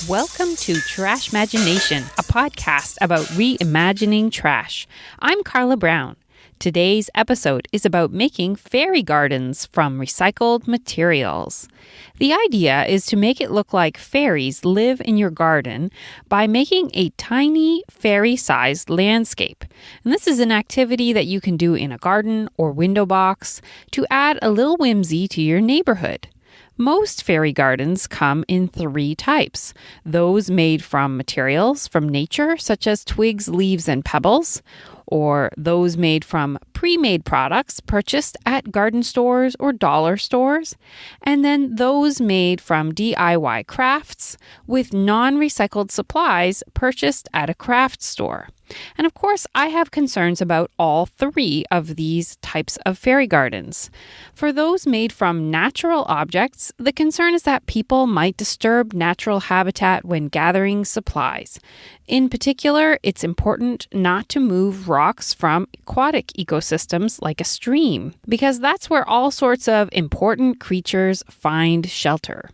Welcome to Trashmagination, a podcast about reimagining trash. I'm Carla Brown. Today's episode is about making fairy gardens from recycled materials. The idea is to make it look like fairies live in your garden by making a tiny fairy-sized landscape. And this is an activity that you can do in a garden or window box to add a little whimsy to your neighborhood. Most fairy gardens come in 3 types. Those made from materials from nature, such as twigs, leaves, and pebbles, or those made from pre-made products purchased at garden stores or dollar stores, and then those made from DIY crafts with non-recycled supplies purchased at a craft store. And of course, I have concerns about all 3 of these types of fairy gardens. For those made from natural objects, the concern is that people might disturb natural habitat when gathering supplies. In particular, it's important not to move rocks from aquatic ecosystems like a stream, because that's where all sorts of important creatures find shelter.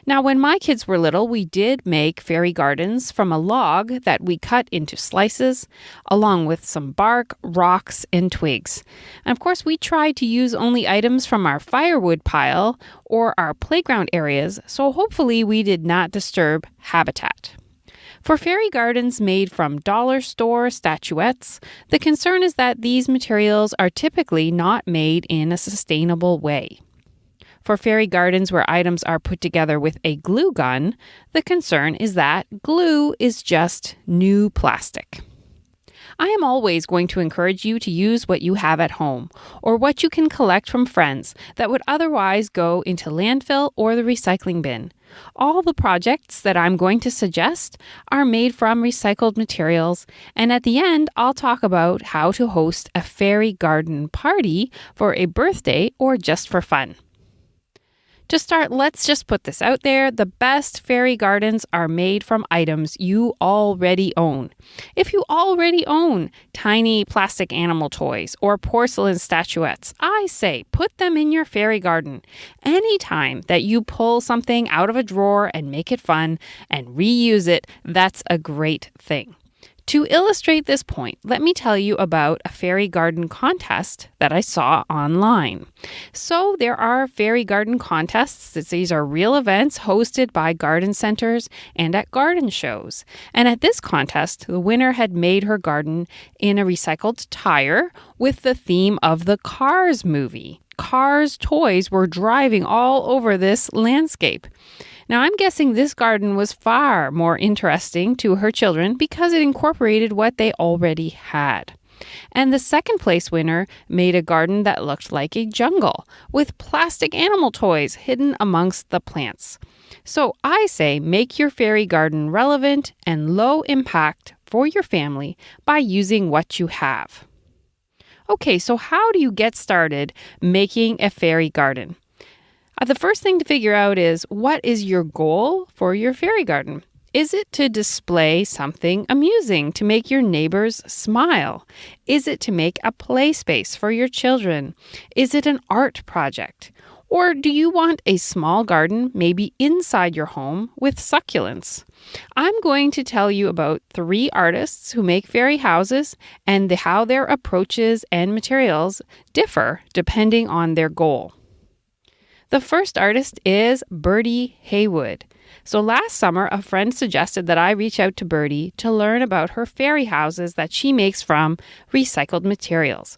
Now, when my kids were little, we did make fairy gardens from a log that we cut into slices, along with some bark, rocks, and twigs. And of course, we tried to use only items from our firewood pile or our playground areas, so hopefully we did not disturb habitat. For fairy gardens made from dollar store statuettes, the concern is that these materials are typically not made in a sustainable way. For fairy gardens where items are put together with a glue gun, the concern is that glue is just new plastic. I am always going to encourage you to use what you have at home or what you can collect from friends that would otherwise go into landfill or the recycling bin. All the projects that I'm going to suggest are made from recycled materials, and at the end, I'll talk about how to host a fairy garden party for a birthday or just for fun. To start, let's just put this out there. The best fairy gardens are made from items you already own. If you already own tiny plastic animal toys or porcelain statuettes, I say put them in your fairy garden. Anytime that you pull something out of a drawer and make it fun and reuse it, that's a great thing. To illustrate this point, let me tell you about a fairy garden contest that I saw online. So there are fairy garden contests. These are real events hosted by garden centers and at garden shows. And at this contest, the winner had made her garden in a recycled tire with the theme of the Cars movie. Cars toys were driving all over this landscape. Now, I'm guessing this garden was far more interesting to her children because it incorporated what they already had. And the second place winner made a garden that looked like a jungle with plastic animal toys hidden amongst the plants. So I say make your fairy garden relevant and low impact for your family by using what you have. Okay, so how do you get started making a fairy garden? The first thing to figure out is, what is your goal for your fairy garden? Is it to display something amusing to make your neighbors smile? Is it to make a play space for your children? Is it an art project? Or do you want a small garden, maybe inside your home, with succulents? I'm going to tell you about 3 artists who make fairy houses and how their approaches and materials differ depending on their goal. The first artist is Birdie Haywood. So last summer, a friend suggested that I reach out to Birdie to learn about her fairy houses that she makes from recycled materials.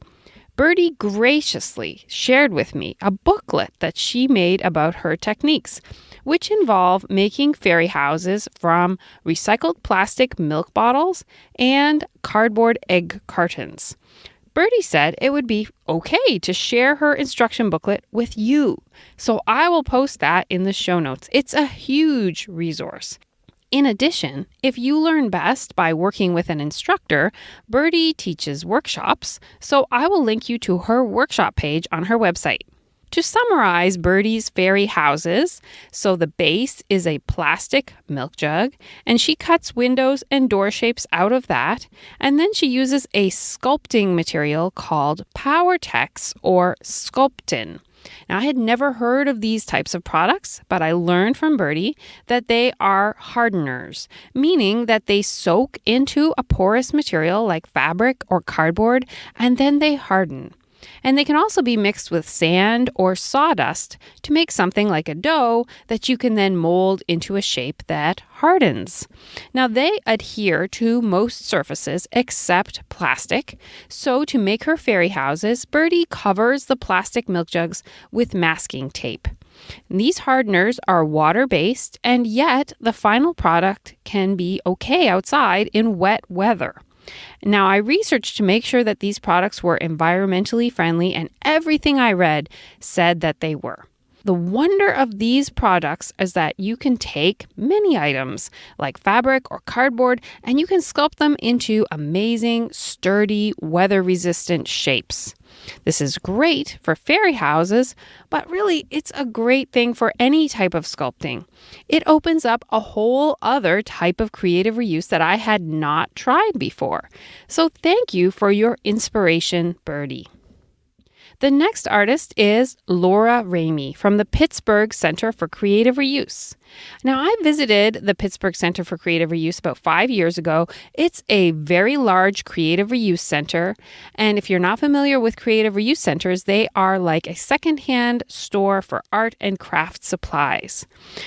Birdie graciously shared with me a booklet that she made about her techniques, which involve making fairy houses from recycled plastic milk bottles and cardboard egg cartons. Birdie said it would be okay to share her instruction booklet with you, so I will post that in the show notes. It's a huge resource. In addition, if you learn best by working with an instructor, Birdie teaches workshops, so I will link you to her workshop page on her website. To summarize Birdie's fairy houses, so the base is a plastic milk jug, and she cuts windows and door shapes out of that, and then she uses a sculpting material called Powertex or Sculptin. Now, I had never heard of these types of products, but I learned from Birdie that they are hardeners, meaning that they soak into a porous material like fabric or cardboard, and then they harden. And they can also be mixed with sand or sawdust to make something like a dough that you can then mold into a shape that hardens. Now, they adhere to most surfaces except plastic. So to make her fairy houses, Birdie covers the plastic milk jugs with masking tape. These hardeners are water-based, and yet the final product can be okay outside in wet weather. Now, I researched to make sure that these products were environmentally friendly, and everything I read said that they were. The wonder of these products is that you can take many items like fabric or cardboard and you can sculpt them into amazing, sturdy, weather-resistant shapes. This is great for fairy houses, but really it's a great thing for any type of sculpting. It opens up a whole other type of creative reuse that I had not tried before. So thank you for your inspiration, Birdie. The next artist is Laura Ramey from the Pittsburgh Center for Creative Reuse. Now, I visited the Pittsburgh Center for Creative Reuse about 5 years ago. It's a very large creative reuse center. And if you're not familiar with creative reuse centers, they are like a secondhand store for art and craft supplies.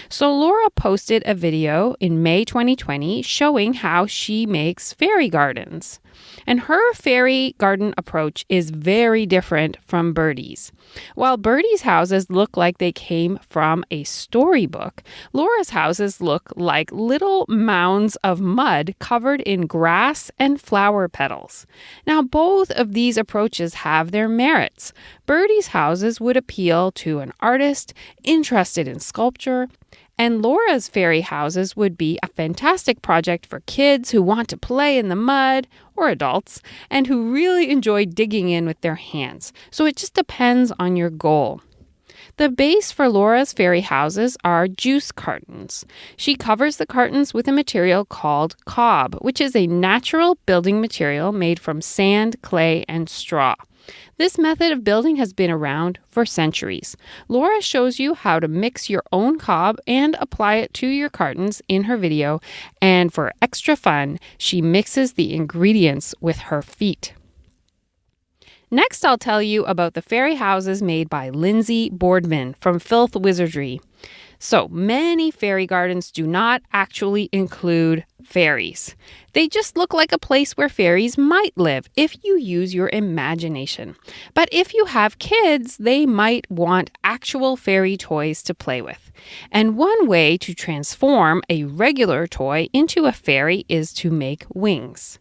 So Laura posted a video in May 2020 showing how she makes fairy gardens. And her fairy garden approach is very different from Birdie's. While Birdie's houses look like they came from a storybook, Laura's houses look like little mounds of mud covered in grass and flower petals. Now, both of these approaches have their merits. Birdie's houses would appeal to an artist interested in sculpture, and Laura's fairy houses would be a fantastic project for kids who want to play in the mud, or adults, and who really enjoy digging in with their hands. So it just depends on your goal. The base for Laura's fairy houses are juice cartons. She covers the cartons with a material called cob, which is a natural building material made from sand, clay, and straw. This method of building has been around for centuries. Laura shows you how to mix your own cob and apply it to your cartons in her video, and for extra fun, she mixes the ingredients with her feet. Next, I'll tell you about the fairy houses made by Lindsay Boardman from Filth Wizardry. So many fairy gardens do not actually include fairies. They just look like a place where fairies might live if you use your imagination. But if you have kids, they might want actual fairy toys to play with. And one way to transform a regular toy into a fairy is to make wings.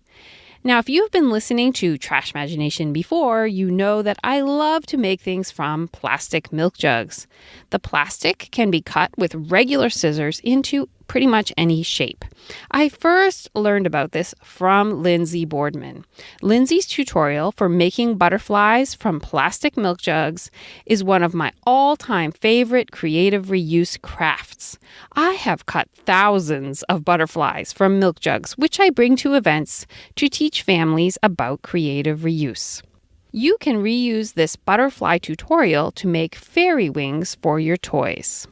Now, if you've been listening to Trashmagination before, you know that I love to make things from plastic milk jugs. The plastic can be cut with regular scissors into pretty much any shape. I first learned about this from Lindsay Boardman. Lindsay's tutorial for making butterflies from plastic milk jugs is one of my all-time favorite creative reuse crafts. I have cut thousands of butterflies from milk jugs, which I bring to events to teach families about creative reuse. You can reuse this butterfly tutorial to make fairy wings for your toys.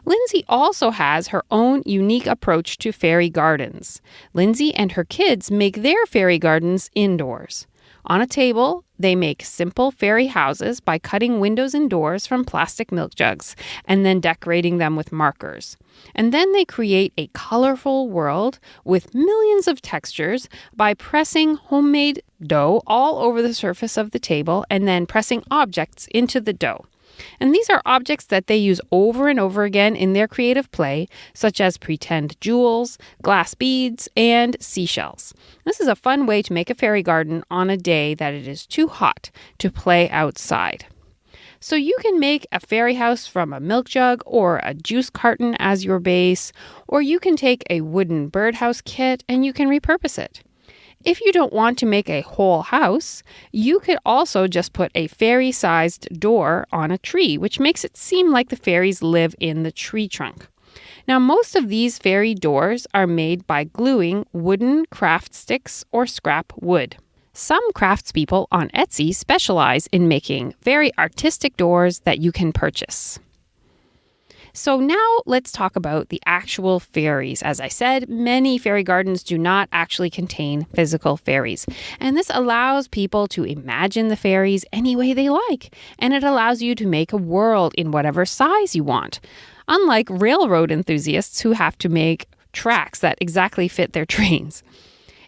Lindsay also has her own unique approach to fairy gardens. Lindsay and her kids make their fairy gardens indoors. On a table, they make simple fairy houses by cutting windows and doors from plastic milk jugs and then decorating them with markers. And then they create a colorful world with millions of textures by pressing homemade dough all over the surface of the table and then pressing objects into the dough. And these are objects that they use over and over again in their creative play, such as pretend jewels, glass beads, and seashells. This is a fun way to make a fairy garden on a day that it is too hot to play outside. So you can make a fairy house from a milk jug or a juice carton as your base, or you can take a wooden birdhouse kit and you can repurpose it. If you don't want to make a whole house, you could also just put a fairy-sized door on a tree, which makes it seem like the fairies live in the tree trunk. Now, most of these fairy doors are made by gluing wooden craft sticks or scrap wood. Some craftspeople on Etsy specialize in making very artistic doors that you can purchase. So now let's talk about the actual fairies. As I said, many fairy gardens do not actually contain physical fairies. And this allows people to imagine the fairies any way they like. And it allows you to make a world in whatever size you want. Unlike railroad enthusiasts who have to make tracks that exactly fit their trains.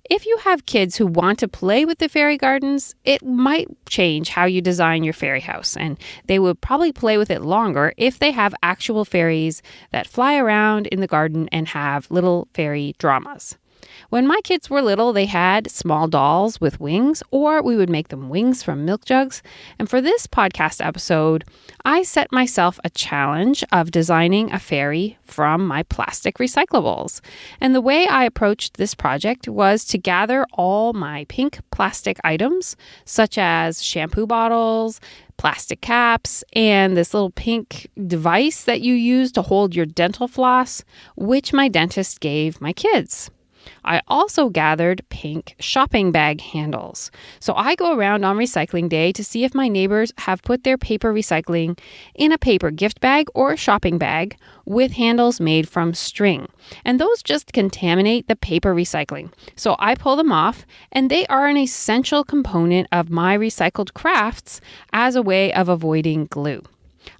If you have kids who want to play with the fairy gardens, it might change how you design your fairy house, and they would probably play with it longer if they have actual fairies that fly around in the garden and have little fairy dramas. When my kids were little, they had small dolls with wings, or we would make them wings from milk jugs. And for this podcast episode, I set myself a challenge of designing a fairy from my plastic recyclables. And the way I approached this project was to gather all my pink plastic items, such as shampoo bottles, plastic caps, and this little pink device that you use to hold your dental floss, which my dentist gave my kids. I also gathered pink shopping bag handles. So I go around on recycling day to see if my neighbors have put their paper recycling in a paper gift bag or a shopping bag with handles made from string. And those just contaminate the paper recycling. So I pull them off, and they are an essential component of my recycled crafts as a way of avoiding glue.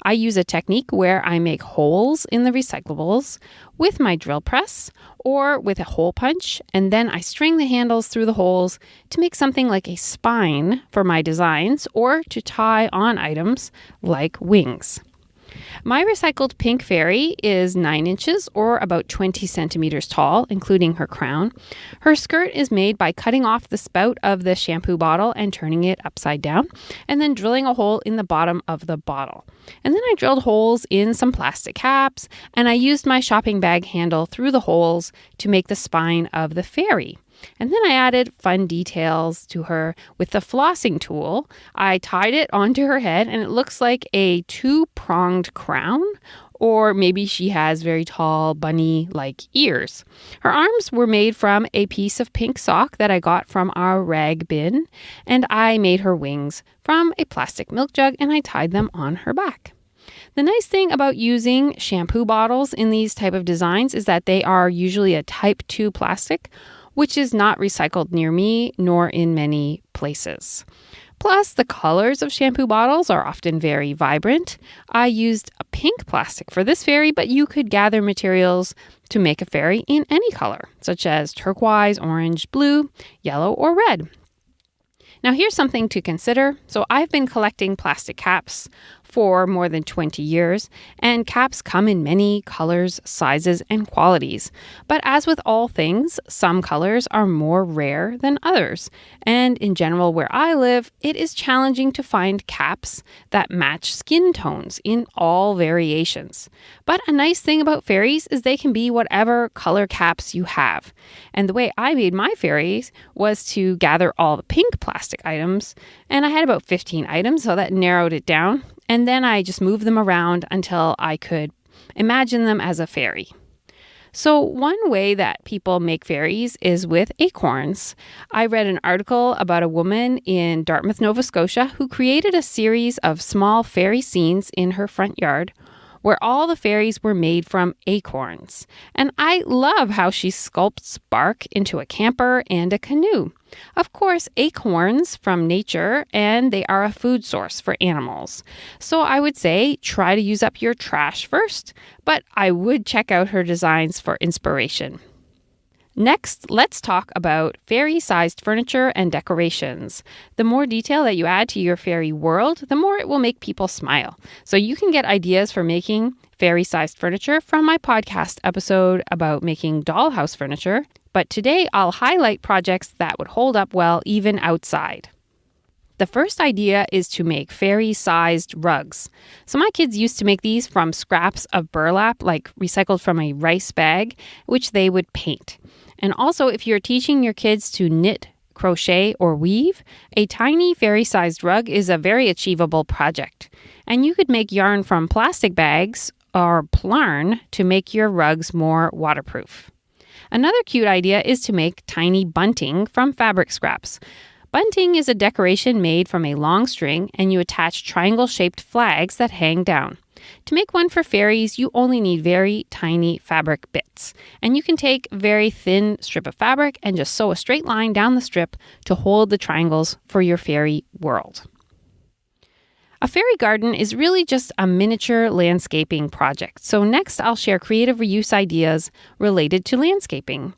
I use a technique where I make holes in the recyclables with my drill press or with a hole punch, and then I string the handles through the holes to make something like a spine for my designs or to tie on items like wings. My recycled pink fairy is 9 inches or about 20 centimeters tall, including her crown. Her skirt is made by cutting off the spout of the shampoo bottle and turning it upside down, and then drilling a hole in the bottom of the bottle. And then I drilled holes in some plastic caps, and I used my shopping bag handle through the holes to make the spine of the fairy. And then I added fun details to her with the flossing tool. I tied it onto her head, and it looks like a 2-pronged crown, or maybe she has very tall bunny-like ears. Her arms were made from a piece of pink sock that I got from our rag bin, and I made her wings from a plastic milk jug, and I tied them on her back. The nice thing about using shampoo bottles in these type of designs is that they are usually a type 2 plastic, which is not recycled near me nor in many places. Plus, the colors of shampoo bottles are often very vibrant. I used a pink plastic for this fairy, but you could gather materials to make a fairy in any color, such as turquoise, orange, blue, yellow, or red. Now, here's something to consider. So I've been collecting plastic caps for more than 20 years, and caps come in many colors, sizes, and qualities. But as with all things, some colors are more rare than others. And in general, where I live, it is challenging to find caps that match skin tones in all variations. But a nice thing about fairies is they can be whatever color caps you have. And the way I made my fairies was to gather all the pink plastic items, and I had about 15 items, so that narrowed it down. And then I just moved them around until I could imagine them as a fairy. So one way that people make fairies is with acorns. I read an article about a woman in Dartmouth, Nova Scotia, who created a series of small fairy scenes in her front yard where all the fairies were made from acorns. And I love how she sculpts bark into a camper and a canoe. Of course, acorns from nature, and they are a food source for animals. So I would say try to use up your trash first, but I would check out her designs for inspiration. Next, let's talk about fairy-sized furniture and decorations. The more detail that you add to your fairy world, the more it will make people smile. So you can get ideas for making fairy-sized furniture from my podcast episode about making dollhouse furniture. But today, I'll highlight projects that would hold up well even outside. The first idea is to make fairy-sized rugs. So my kids used to make these from scraps of burlap, like recycled from a rice bag, which they would paint. And also, if you're teaching your kids to knit, crochet, or weave, a tiny fairy-sized rug is a very achievable project. And you could make yarn from plastic bags or plarn to make your rugs more waterproof. Another cute idea is to make tiny bunting from fabric scraps. Bunting is a decoration made from a long string, and you attach triangle-shaped flags that hang down. To make one for fairies, you only need very tiny fabric bits. And you can take a very thin strip of fabric and just sew a straight line down the strip to hold the triangles for your fairy world. A fairy garden is really just a miniature landscaping project. So next, I'll share creative reuse ideas related to landscaping.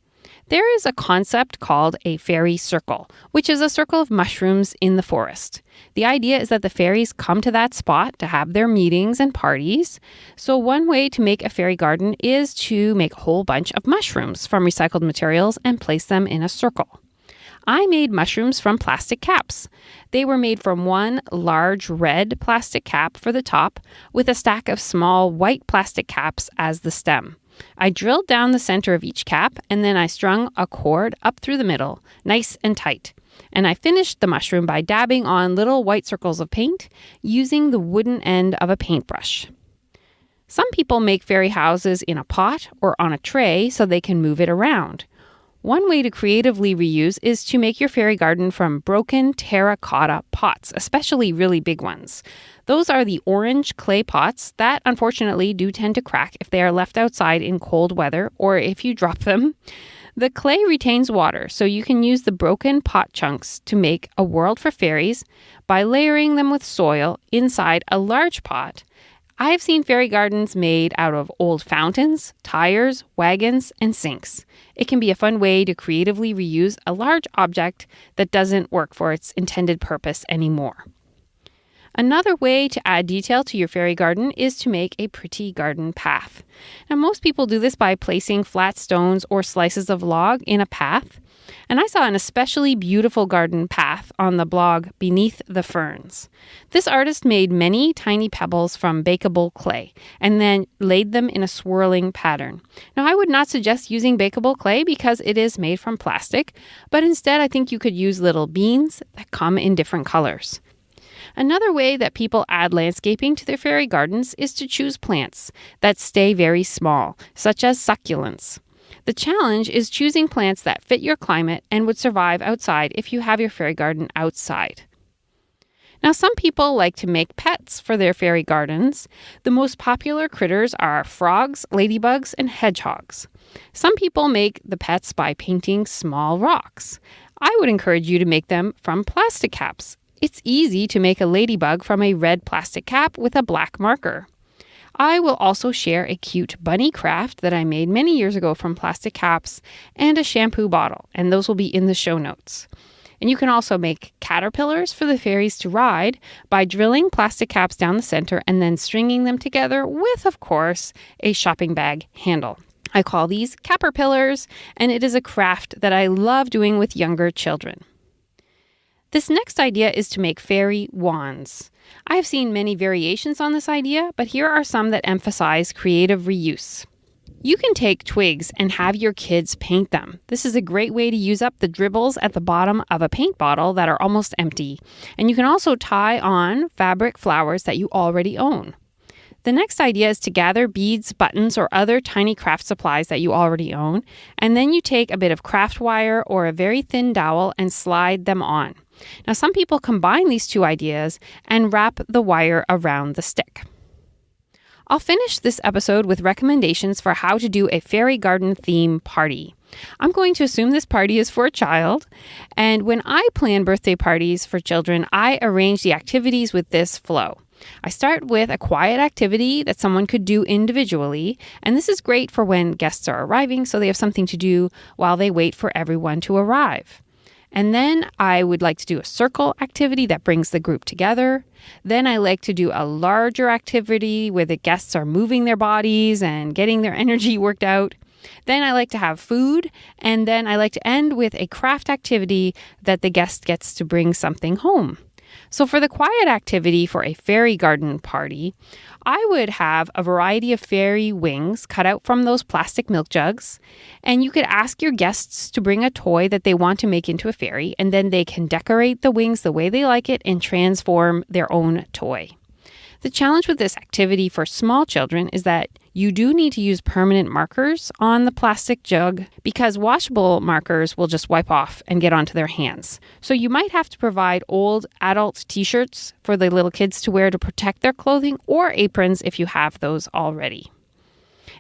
There is a concept called a fairy circle, which is a circle of mushrooms in the forest. The idea is that the fairies come to that spot to have their meetings and parties. So one way to make a fairy garden is to make a whole bunch of mushrooms from recycled materials and place them in a circle. I made mushrooms from plastic caps. They were made from one large red plastic cap for the top with a stack of small white plastic caps as the stem. I drilled down the center of each cap and then I strung a cord up through the middle, nice and tight. And I finished the mushroom by dabbing on little white circles of paint using the wooden end of a paintbrush. Some people make fairy houses in a pot or on a tray so they can move it around. One way to creatively reuse is to make your fairy garden from broken terracotta pots, especially really big ones. Those are the orange clay pots that unfortunately do tend to crack if they are left outside in cold weather or if you drop them. The clay retains water, so you can use the broken pot chunks to make a world for fairies by layering them with soil inside a large pot. I have seen fairy gardens made out of old fountains, tires, wagons, and sinks. It can be a fun way to creatively reuse a large object that doesn't work for its intended purpose anymore. Another way to add detail to your fairy garden is to make a pretty garden path. Now, most people do this by placing flat stones or slices of log in a path. And I saw an especially beautiful garden path on the blog Beneath the Ferns. This artist made many tiny pebbles from bakeable clay and then laid them in a swirling pattern. Now, I would not suggest using bakeable clay because it is made from plastic, but instead I think you could use little beans that come in different colors. Another way that people add landscaping to their fairy gardens is to choose plants that stay very small, such as succulents. The challenge is choosing plants that fit your climate and would survive outside if you have your fairy garden outside. Now, some people like to make pets for their fairy gardens. The most popular critters are frogs, ladybugs, and hedgehogs. Some people make the pets by painting small rocks. I would encourage you to make them from plastic caps. It's easy to make a ladybug from a red plastic cap with a black marker. I will also share a cute bunny craft that I made many years ago from plastic caps and a shampoo bottle, and those will be in the show notes. And you can also make caterpillars for the fairies to ride by drilling plastic caps down the center and then stringing them together with, of course, a shopping bag handle. I call these caperpillars, and it is a craft that I love doing with younger children. This next idea is to make fairy wands. I have seen many variations on this idea, but here are some that emphasize creative reuse. You can take twigs and have your kids paint them. This is a great way to use up the dribbles at the bottom of a paint bottle that are almost empty. And you can also tie on fabric flowers that you already own. The next idea is to gather beads, buttons, or other tiny craft supplies that you already own, and then you take a bit of craft wire or a very thin dowel and slide them on. Now, some people combine these two ideas and wrap the wire around the stick. I'll finish this episode with recommendations for how to do a fairy garden theme party. I'm going to assume this party is for a child, and when I plan birthday parties for children, I arrange the activities with this flow. I start with a quiet activity that someone could do individually, and this is great for when guests are arriving so they have something to do while they wait for everyone to arrive. And then I would like to do a circle activity that brings the group together. Then I like to do a larger activity where the guests are moving their bodies and getting their energy worked out. Then I like to have food. And then I like to end with a craft activity that the guest gets to bring something home. So for the quiet activity for a fairy garden party, I would have a variety of fairy wings cut out from those plastic milk jugs. And you could ask your guests to bring a toy that they want to make into a fairy, and then they can decorate the wings the way they like it and transform their own toy. The challenge with this activity for small children is that you do need to use permanent markers on the plastic jug because washable markers will just wipe off and get onto their hands. So you might have to provide old adult t-shirts for the little kids to wear to protect their clothing, or aprons if you have those already.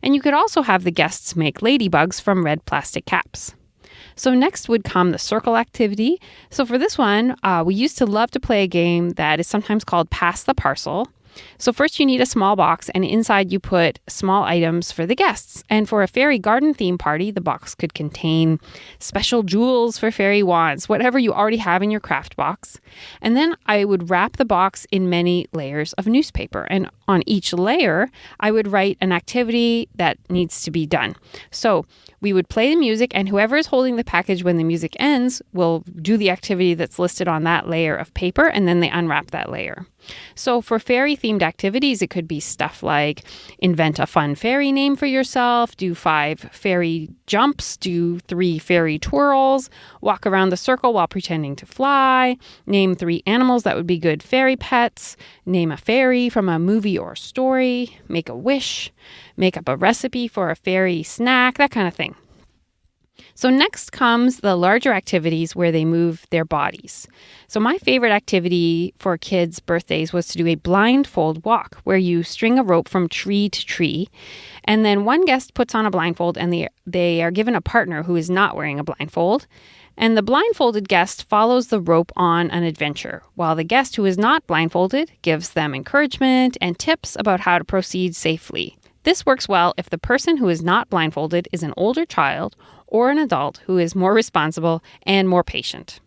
And you could also have the guests make ladybugs from red plastic caps. So next would come the circle activity. So for this one, we used to love to play a game that is sometimes called Pass the Parcel. So first you need a small box, and inside you put small items for the guests. And for a fairy garden theme party, the box could contain special jewels for fairy wands, whatever you already have in your craft box. And then I would wrap the box in many layers of newspaper. And on each layer, I would write an activity that needs to be done. So we would play the music, and whoever is holding the package when the music ends will do the activity that's listed on that layer of paper, and then they unwrap that layer. So for fairy-themed activities, it could be stuff like invent a fun fairy name for yourself, do 5 fairy jumps, do 3 fairy twirls, walk around the circle while pretending to fly, name 3 animals that would be good fairy pets, name a fairy from a movie or story, make a wish, make up a recipe for a fairy snack, that kind of thing. So next comes the larger activities where they move their bodies. So my favorite activity for kids' birthdays was to do a blindfold walk where you string a rope from tree to tree, and then one guest puts on a blindfold and they are given a partner who is not wearing a blindfold. And the blindfolded guest follows the rope on an adventure, while the guest who is not blindfolded gives them encouragement and tips about how to proceed safely. This works well if the person who is not blindfolded is an older child or an adult who is more responsible and more patient.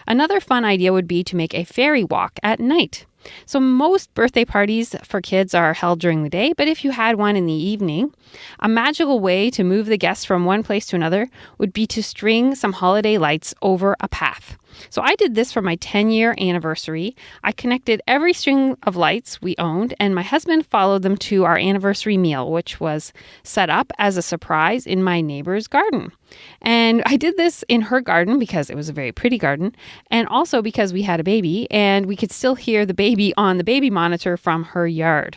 Another fun idea would be to make a fairy walk at night. So most birthday parties for kids are held during the day, but if you had one in the evening, a magical way to move the guests from one place to another would be to string some holiday lights over a path. So I did this for my 10-year anniversary. I connected every string of lights we owned, and my husband followed them to our anniversary meal, which was set up as a surprise in my neighbor's garden. And I did this in her garden because it was a very pretty garden, and also because we had a baby, and we could still hear the baby on the baby monitor from her yard.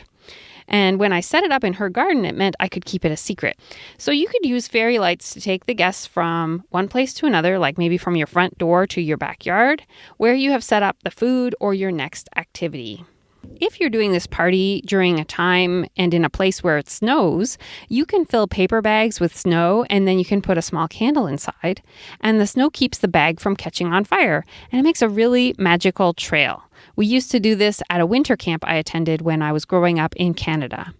And when I set it up in her garden, it meant I could keep it a secret. So you could use fairy lights to take the guests from one place to another, like maybe from your front door to your backyard, where you have set up the food or your next activity. If you're doing this party during a time and in a place where it snows, you can fill paper bags with snow, and then you can put a small candle inside, and the snow keeps the bag from catching on fire, and it makes a really magical trail. We used to do this at a winter camp I attended when I was growing up in Canada.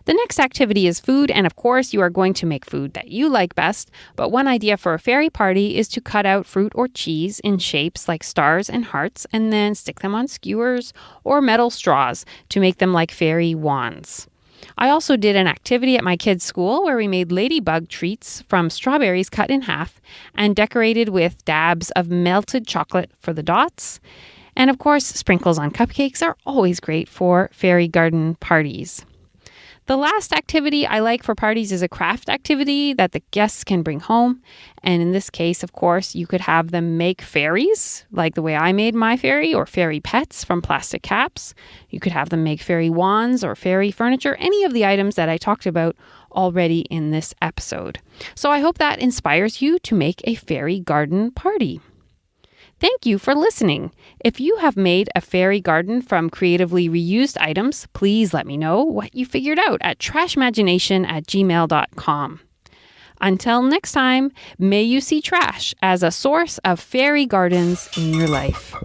The next activity is food, and of course you are going to make food that you like best, but one idea for a fairy party is to cut out fruit or cheese in shapes like stars and hearts and then stick them on skewers or metal straws to make them like fairy wands. I also did an activity at my kids' school where we made ladybug treats from strawberries cut in half and decorated with dabs of melted chocolate for the dots. And of course, sprinkles on cupcakes are always great for fairy garden parties. The last activity I like for parties is a craft activity that the guests can bring home. And in this case, of course, you could have them make fairies, like the way I made my fairy, or fairy pets from plastic caps. You could have them make fairy wands or fairy furniture, any of the items that I talked about already in this episode. So I hope that inspires you to make a fairy garden party. Thank you for listening. If you have made a fairy garden from creatively reused items, please let me know what you figured out at trashmagination@gmail.com. Until next time, may you see trash as a source of fairy gardens in your life.